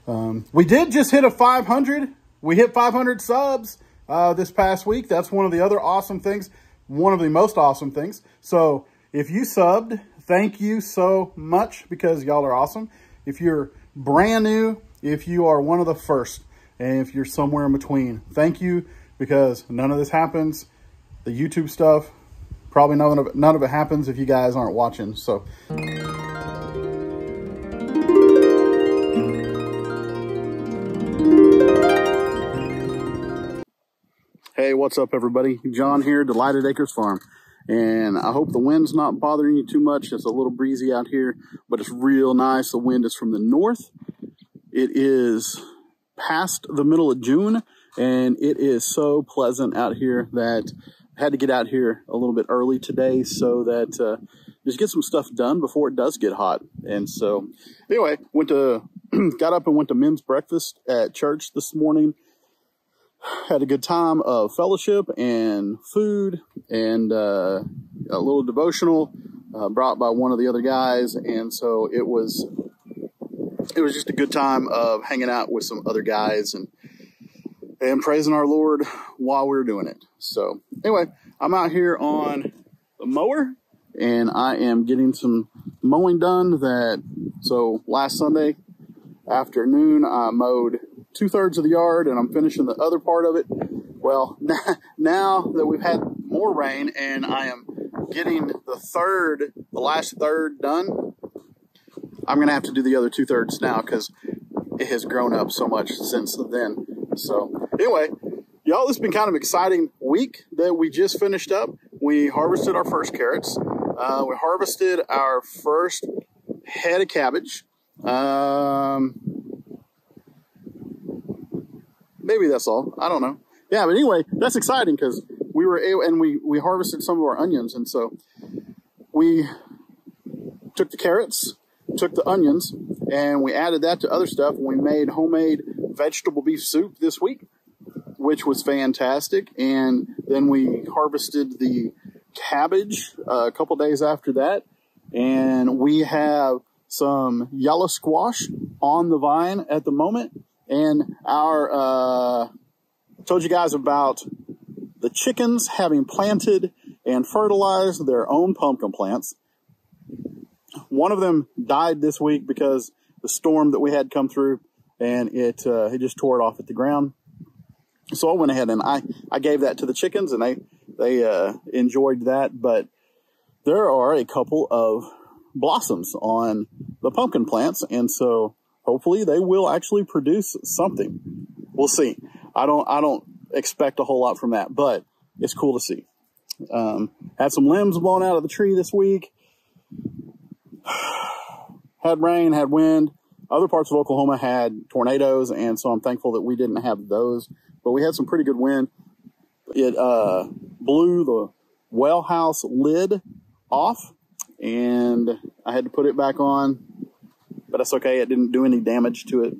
We did just hit a 500. We hit 500 subs this past week. That's one of the other awesome things, one of the most awesome things. So if you subbed, thank you so much, because y'all are awesome. If you're brand new, if you are one of the first, and if you're somewhere in between, thank you, because none of this happens. The YouTube stuff, probably none of it happens if you guys aren't watching. So hey, what's up, everybody? John here, Delighted Acres Farm. And I hope the wind's not bothering you too much. It's a little breezy out here, but it's real nice. The wind is from the north. It is past the middle of June, and it is so pleasant out here that I had to get out here a little bit early today so that just get some stuff done before it does get hot. And so anyway, got up and went to men's breakfast at church this morning. Had a good time of fellowship and food and a little devotional brought by one of the other guys. And so it was just a good time of hanging out with some other guys and praising our Lord while we were doing it. So anyway, I'm out here on the mower and I am getting some mowing done. So last Sunday afternoon, I mowed 2/3 of the yard, and I'm finishing the other part of it. Well, now that we've had more rain and I am getting the last third done, I'm going to have to do the other 2/3 now because it has grown up so much since then. So anyway, y'all, this has been kind of an exciting week that we just finished up. We harvested our first carrots. We harvested our first head of cabbage. Maybe that's all. I don't know. Yeah, but anyway, that's exciting because we were able, and we harvested some of our onions. And so we took the carrots, took the onions, and we added that to other stuff. And we made homemade vegetable beef soup this week, which was fantastic. And then we harvested the cabbage a couple days after that. And we have some yellow squash on the vine at the moment. And told you guys about the chickens having planted and fertilized their own pumpkin plants. One of them died this week because the storm that we had come through, and it just tore it off at the ground. So I went ahead and I gave that to the chickens, and they enjoyed that. But there are a couple of blossoms on the pumpkin plants, and so hopefully they will actually produce something. We'll see. I don't expect a whole lot from that, but it's cool to see. Had some limbs blown out of the tree this week. Had rain, had wind. Other parts of Oklahoma had tornadoes, and so I'm thankful that we didn't have those. But we had some pretty good wind. It blew the well house lid off, and I had to put it back on. But that's okay. It didn't do any damage to it.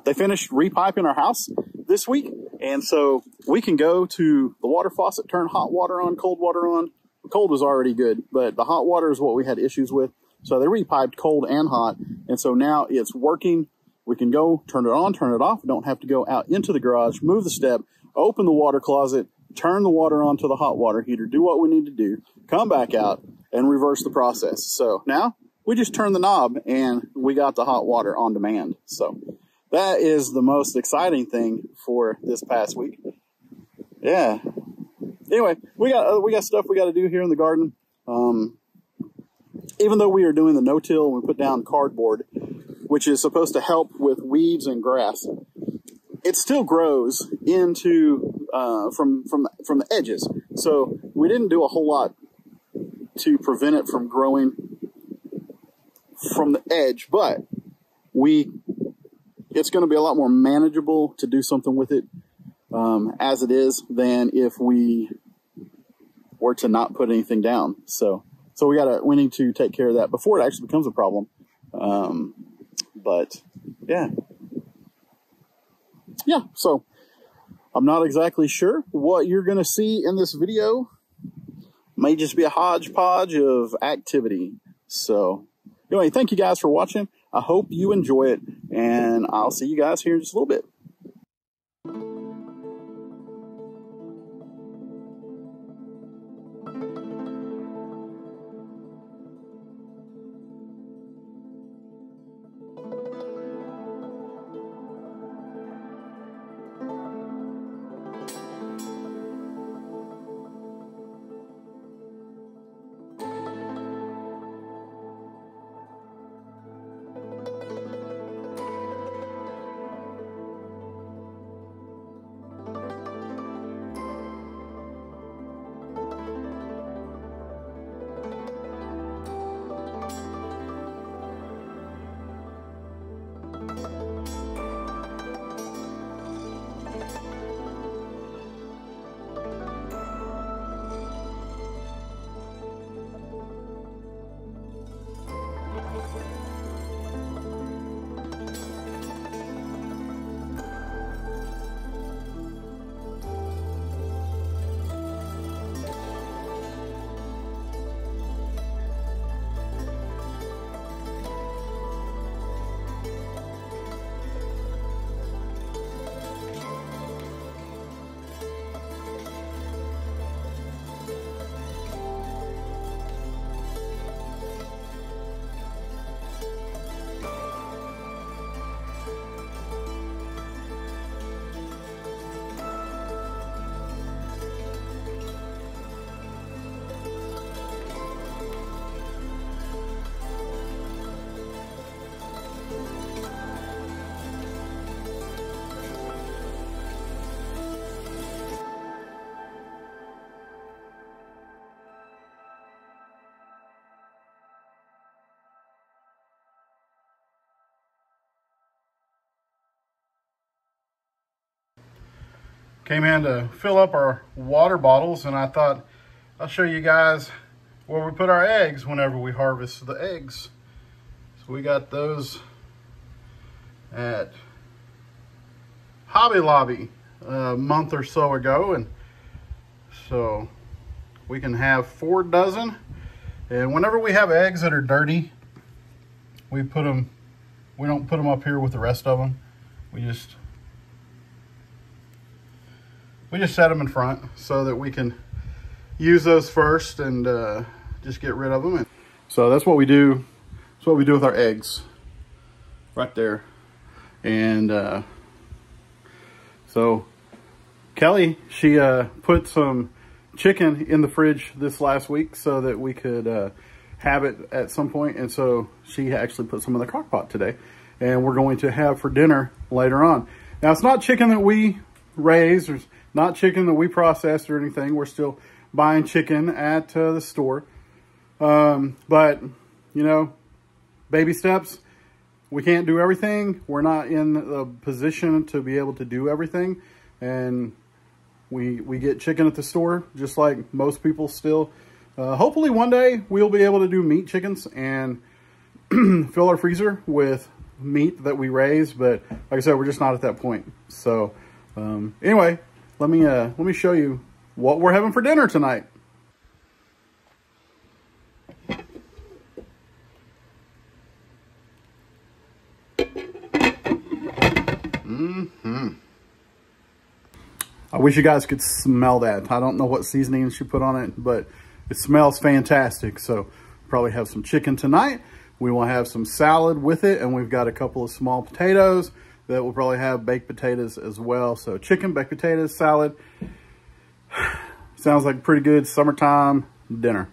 They finished repiping our house this week. And so we can go to the water faucet, turn hot water on, cold water on. The cold was already good, but the hot water is what we had issues with. So they repiped cold and hot. And so now it's working. We can go turn it on, turn it off. We don't have to go out into the garage, move the step, open the water closet, turn the water on to the hot water heater, do what we need to do, come back out and reverse the process. So now we just turn the knob and we got the hot water on demand. So that is the most exciting thing for this past week. Yeah. Anyway, we got stuff we got to do here in the garden. Even though we are doing the no-till, we put down cardboard, which is supposed to help with weeds and grass. It still grows into from the edges. So we didn't do a whole lot to prevent it from growing from the edge, but it's going to be a lot more manageable to do something with it as it is than if we were to not put anything down. So we need to take care of that before it actually becomes a problem. But yeah. So I'm not exactly sure what you're going to see in this video. May just be a hodgepodge of activity. So anyway, thank you guys for watching. I hope you enjoy it, and I'll see you guys here in just a little bit. Came in to fill up our water bottles, and I thought I'll show you guys where we put our eggs whenever we harvest the eggs. So we got those at Hobby Lobby a month or so ago, and so we can have 4 dozen. And whenever we have eggs that are dirty, we don't put them up here with the rest of them. We just set them in front so that we can use those first and just get rid of them. So that's what we do. That's what we do with our eggs right there. And so Kelly, she put some chicken in the fridge this last week so that we could have it at some point. And so she actually put some in the crock pot today, and we're going to have for dinner later on. Now, it's not chicken that we raise, or not chicken that we processed or anything. We're still buying chicken at the store. But, you know, baby steps. We can't do everything. We're not in the position to be able to do everything. And we get chicken at the store, just like most people still. Hopefully one day we'll be able to do meat chickens and fill our freezer with meat that we raise. But like I said, we're just not at that point. So anyway, let me show you what we're having for dinner tonight. I wish you guys could smell that. I don't know what seasoning she put on it, but it smells fantastic. So probably have some chicken tonight. We will have some salad with it, and we've got a couple of small potatoes that will probably have baked potatoes as well. So chicken, baked potatoes, salad. Sounds like pretty good summertime dinner.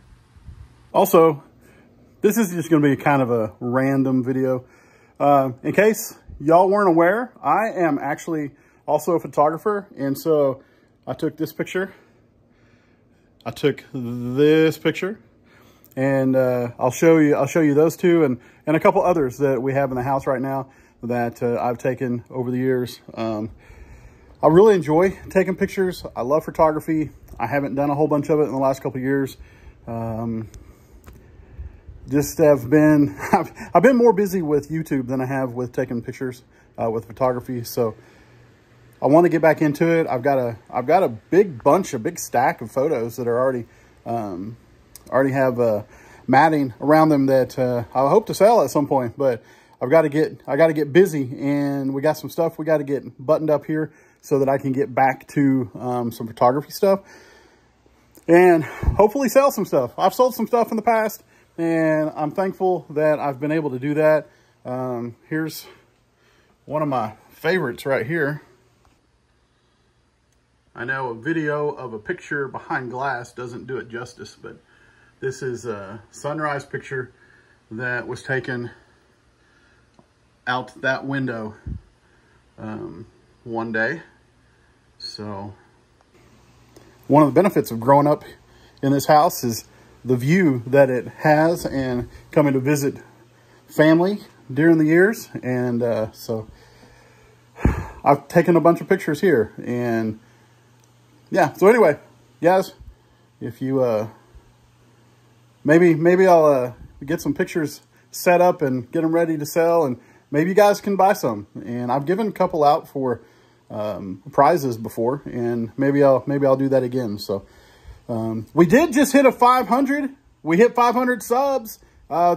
Also, this is just gonna be kind of a random video. In case y'all weren't aware, I am actually also a photographer. And so I took this picture. I took this picture, and I'll show you those two and a couple others that we have in the house right now that I've taken over the years. I really enjoy taking pictures. I love photography. I haven't done a whole bunch of it in the last couple of years. Just have been, I've been more busy with YouTube than I have with taking pictures with photography. So I want to get back into it. I've got a big stack of photos that are already have matting around them that I hope to sell at some point. But I got to get busy, and we got some stuff we got to get buttoned up here so that I can get back to some photography stuff and hopefully sell some stuff. I've sold some stuff in the past, and I'm thankful that I've been able to do that. Here's one of my favorites right here. I know a video of a picture behind glass doesn't do it justice, but this is a sunrise picture that was taken out that window one day. So one of the benefits of growing up in this house is the view that it has and coming to visit family during the years. And so I've taken a bunch of pictures here, and yeah. So anyway, guys, if you maybe I'll get some pictures set up and get them ready to sell, and maybe you guys can buy some. And I've given a couple out for prizes before, and maybe I'll do that again. So we did just hit 500. We hit 500 subs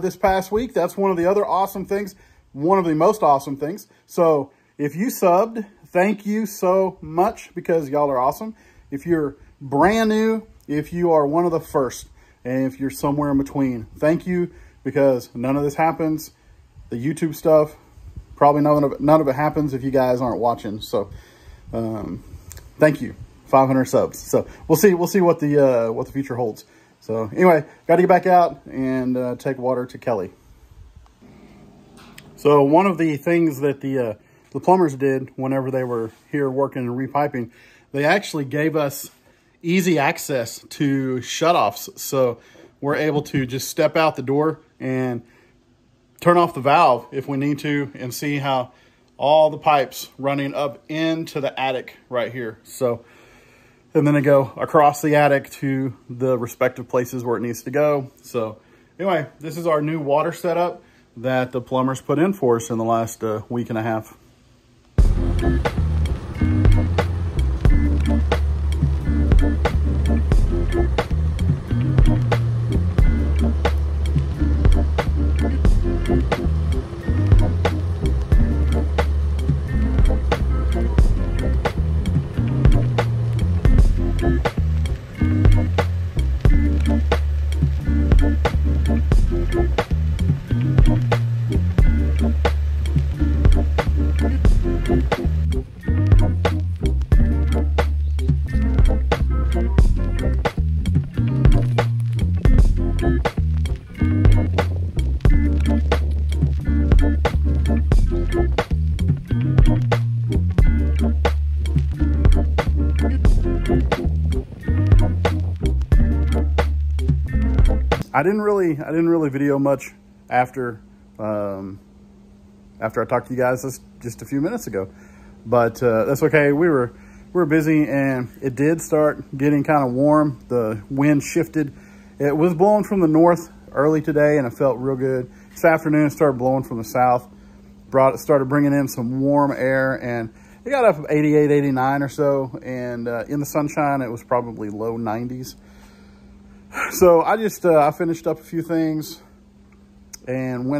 this past week. That's one of the other awesome things, one of the most awesome things. So if you subbed, thank you so much, because y'all are awesome. If you're brand new, if you are one of the first, and if you're somewhere in between, thank you, because none of this happens. The YouTube stuff, probably none of it happens if you guys aren't watching. So thank you. 500 subs. So we'll see what the future holds. So anyway, got to get back out and take water to Kelly. So one of the things that the plumbers did whenever they were here working and repiping, they actually gave us easy access to shutoffs. So we're able to just step out the door and turn off the valve if we need to, and see how all the pipes running up into the attic right here. So, and then they go across the attic to the respective places where it needs to go. So anyway, this is our new water setup that the plumbers put in for us in the last week and a half. I didn't really video much after I talked to you guys just a few minutes ago, but that's okay. We were busy, and it did start getting kind of warm. The wind shifted. It was blowing from the north early today, and it felt real good. This afternoon it started blowing from the south. Started bringing in some warm air, and it got up 88, 89 or so, and in the sunshine it was probably low 90s. So I just I finished up a few things and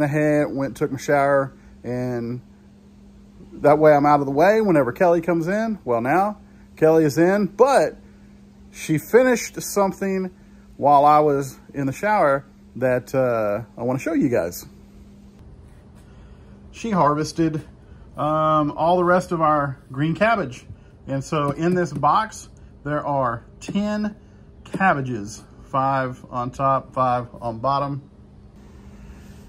took my shower, and that way I'm out of the way whenever Kelly comes in. Well, now Kelly is in, but she finished something while I was in the shower that I want to show you guys. She harvested all the rest of our green cabbage. And so in this box, there are 10 cabbages, 5 on top, 5 on bottom.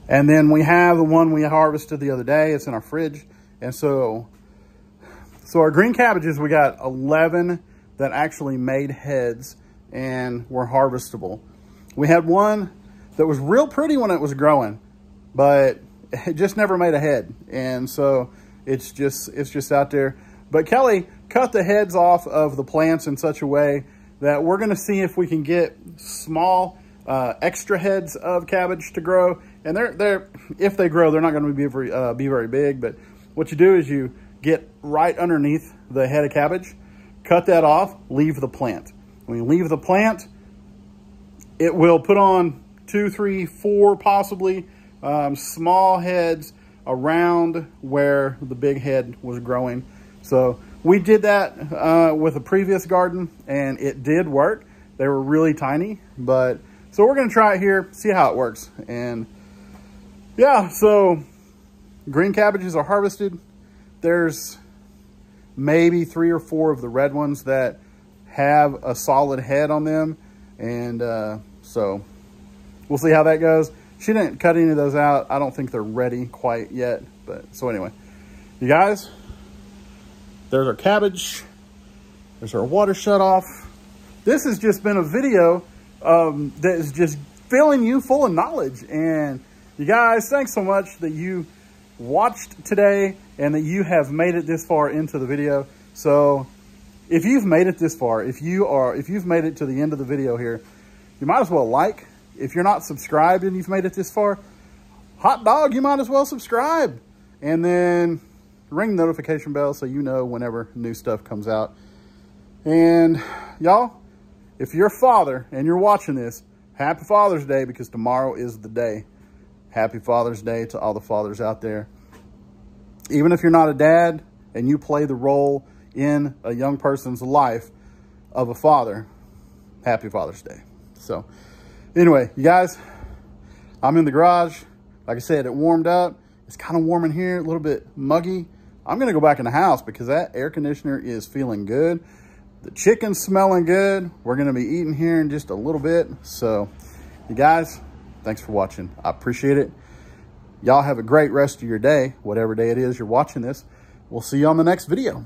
And then we have the one we harvested the other day. It's in our fridge. And so our green cabbages, we got 11 that actually made heads and were harvestable. We had one that was real pretty when it was growing, but it just never made a head. And so it's just out there. But Kelly cut the heads off of the plants in such a way that we're gonna see if we can get small extra heads of cabbage to grow. And if they grow, they're not gonna be very big, but what you do is you get right underneath the head of cabbage, cut that off, leave the plant. When you leave the plant, it will put on 2, 3, 4 possibly small heads around where the big head was growing. So we did that with a previous garden, and it did work. They were really tiny, but so we're going to try it here, see how it works. And yeah, so green cabbages are harvested. There's maybe 3 or 4 of the red ones that have a solid head on them. And so we'll see how that goes. She didn't cut any of those out. I don't think they're ready quite yet. But so anyway, you guys, there's our cabbage. There's our water shut off. This has just been a video that is just filling you full of knowledge. And you guys, thanks so much that you watched today and that you have made it this far into the video. So if you've made it this far, if you've made it to the end of the video here, you might as well like. If you're not subscribed and you've made it this far, hot dog, you might as well subscribe. And then ring the notification bell so you know whenever new stuff comes out. And y'all, if you're a father and you're watching this, happy Father's Day, because tomorrow is the day. Happy Father's Day to all the fathers out there. Even if you're not a dad and you play the role in a young person's life of a father, happy Father's Day. So anyway, you guys, I'm in the garage. Like I said, it warmed up. It's kind of warm in here, a little bit muggy. I'm going to go back in the house because that air conditioner is feeling good. The chicken's smelling good. We're going to be eating here in just a little bit. So you guys, thanks for watching. I appreciate it. Y'all have a great rest of your day, whatever day it is you're watching this. We'll see you on the next video.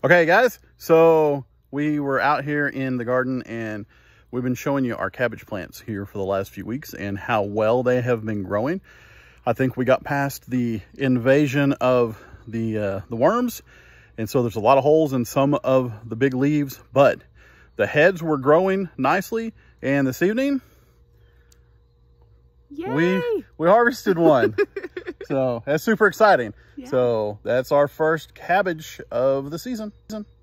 Okay, guys, so we were out here in the garden and we've been showing you our cabbage plants here for the last few weeks and how well they have been growing. I think we got past the invasion of the worms, and so there's a lot of holes in some of the big leaves, but the heads were growing nicely. And this evening, yay, we harvested one. So that's super exciting. Yeah. So that's our first cabbage of the season.